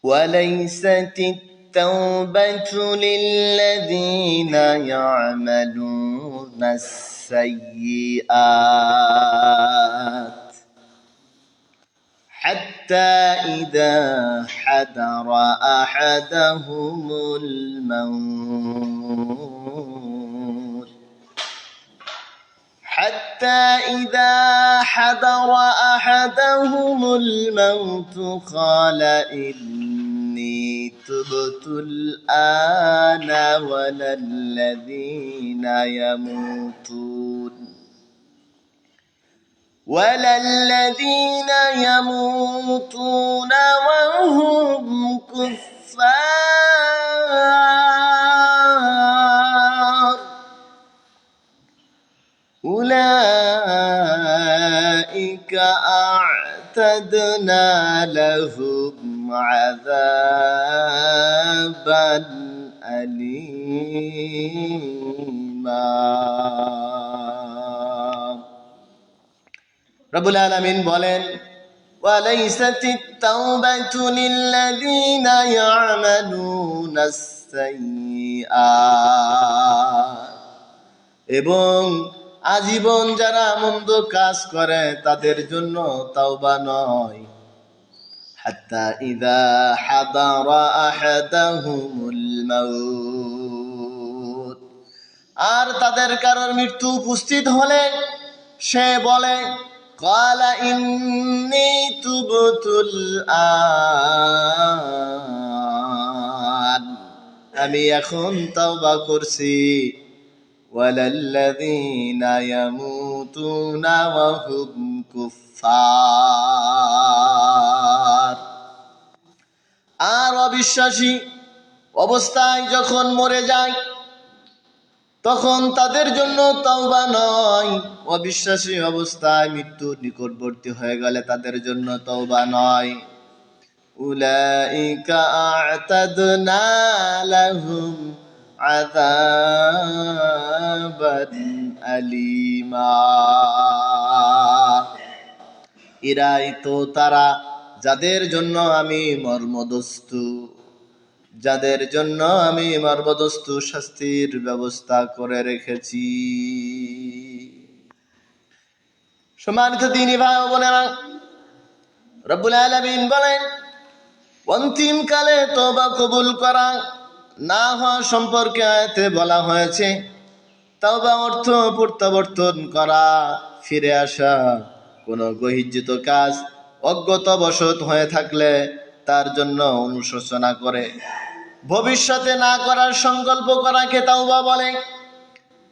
وليست التوبة للذين يعملون السيئات حتى إذا حضر أحدهم الموت قال إني تبت الآن ولا الذين يموتون وهم كفار أولئك أعتدنا لهم عذابا أليما রব্বুল আলামিন বলেন ওয়ালাইসাতিত তাওবাতু লিল্লাযীনা ইয়ামালুনাস সাইয়্যাত এবং আজীবন যারা মন্দ কাজ করে তাদের জন্য তাওবা নয় হাত্তা ইযা হাদারা আহাদাহুমুল মাউত আর তাদের কারোর মৃত্যু উপস্থিত হলে সে বলে قال إني تبت الآن আমি এখন তওবা করছি ওয়ালাল্লাযীনা ইয়ামুতুনা ওয়া হুম কুফফার আর অবিশ্বাসী অবস্থায় যখন মরে যায় তখন তাদের জন্য তওবা নয় অবিশ্বাসী অবস্থায় মৃত্যুর নিকটবর্তী হয়ে গেলে তাদের জন্য তওবা নয় উলাইকা আ'তাদনা লাহুম আযাবান আলীমা এরাই তো তারা যাদের জন্য আমি মর্মদস্তু শাস্তির ব্যবস্থা করে রেখেছি সম্মানিত দ্বীনী ভাই ও বোনেরা রব্বুল আলামিন বলেন অন্তিম কালে তওবা কবুল করা না হওয়া সম্পর্কে আয়াতে বলা হয়েছে তওবা অর্থ প্রত্যাবর্তন করা ফিরে আসা কোনো গহির্জিত কাজ অজ্ঞতাবশত হয়ে থাকলে তার জন্য অনুশোচনা করে ভবিষ্যতে না করার সংকল্প করাকে তাওবা বলে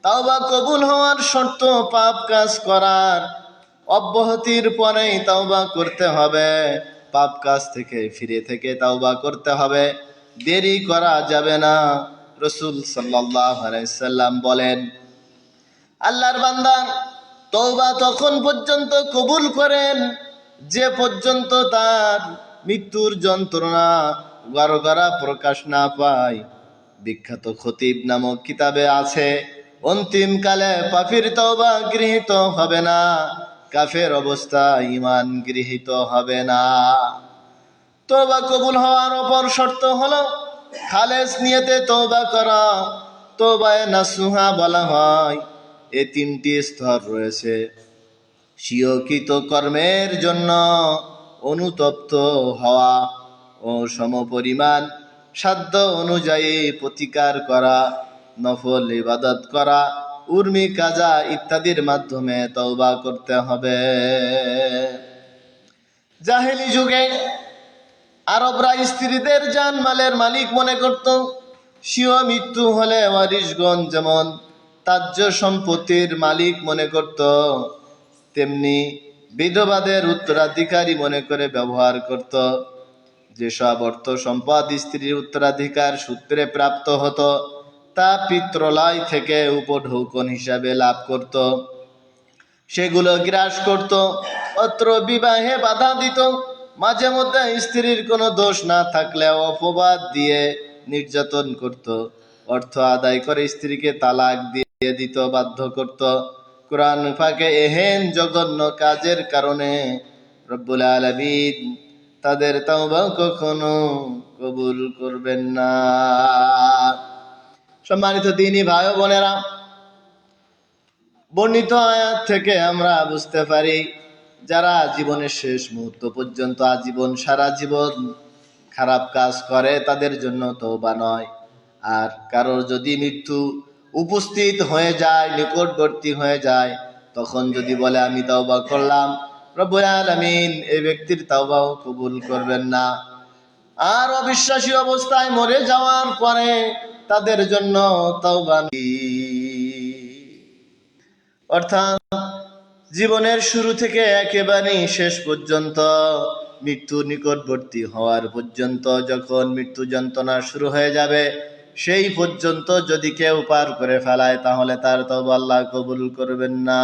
তাওবা কবুল হওয়ার শর্ত পাপ কাজ করার অব্যাহতির পরেই তাওবা করতে হবে পাপ কাজ থেকে ফিরে থেকে তাওবা করতে হবে দেরি করা যাবে না রাসূল সাল্লাল্লাহু আলাইহি সাল্লাম বলেন আল্লাহর বান্দা তওবা তখন পর্যন্ত কবুল করেন যে পর্যন্ত তার মৃত্যুর যন্ত্রণা গারগারা প্রকাশ না পায় বিখ্যাত খতিব নামক কিতাবে আছে অন্তিম কালে পাপীর তওবা গৃহীত হবে না কাফের অবস্থায় ঈমান গৃহীত হবে না তওবা কবুল হওয়ার অপর শর্ত হলো খালেস নিয়তে তওবা করা তওবায়ে নাসুহা বলা হয় এই তিনটি স্তর রয়েছে স্বীয়কৃত কর্মের জন্য অনুতপ্ত হওয়া ও সমপরিমাণ সাধ্য অনুযায়ী প্রতিকার করা নফল ইবাদত করা উর্মি কাজা ইত্যাদির মাধ্যমে তওবা করতে হবে জাহেলি যুগে আরবরা স্ত্রীদের জানমালের মালিক মনে করত স্বীয় মৃত্যু হলে ওয়ারিশগণ যেমন তাজ্য সম্পত্তির মালিক মনে করত তেমনি বিধবাদের উত্তরাধিকারী মনে করে ব্যবহার করত যেসব অর্থ সম্পদ স্ত্রীর উত্তরাধিকার সূত্রে প্রাপ্ত হতো তা পিত্রালয় থেকে উপঢৌকন হিসাবে লাভ করত সেগুলো গ্রাস করত অত্র বিবাহে বাধা দিত মাঝে মধ্যে স্ত্রীর কোনো দোষ না থাকলেও অপবাদ দিয়ে নির্যাতন করত অর্থ আদায় করে স্ত্রীকে তালাক দিয়ে দিত বাধ্য করত কুরআন পাকে এহেন জঘন্য কাজের কারণে রব্বুল আলামিন তাদের তওবা কখনো কবুল করবেন না। সম্মানিত দ্বীনী ভাই ও বোনেরা, বর্ণিত আয়াত থেকে আমরা বুঝতে পারি যারা জীবনের শেষ মুহূর্ত পর্যন্ত আজীবন সারা জীবন খারাপ কাজ করে তাদের জন্য তওবা নয়। আর কারোর যদি মৃত্যু উপস্থিত হয়ে যায়, নিকটবর্তী হয়ে যায়, তখন যদি বলে আমি তওবা করলাম, রব্বুল আলামিন এই ব্যক্তির তওবাও কবুল করবেন না। আর অবিশ্বাসী অবস্থায় মরে যাওয়ার পরে তাদের জন্য তওবা নেই। অর্থাৎ জীবনের শুরু থেকে একেবারে শেষ পর্যন্ত, মৃত্যু নিকটবর্তী হওয়ার পর্যন্ত, যখন মৃত্যু যন্ত্রণা শুরু হয়ে যাবে সেই পর্যন্ত যদি কেউ পার করে ফেলায় তাহলে তার তওবা আল্লাহ কবুল করবেন না।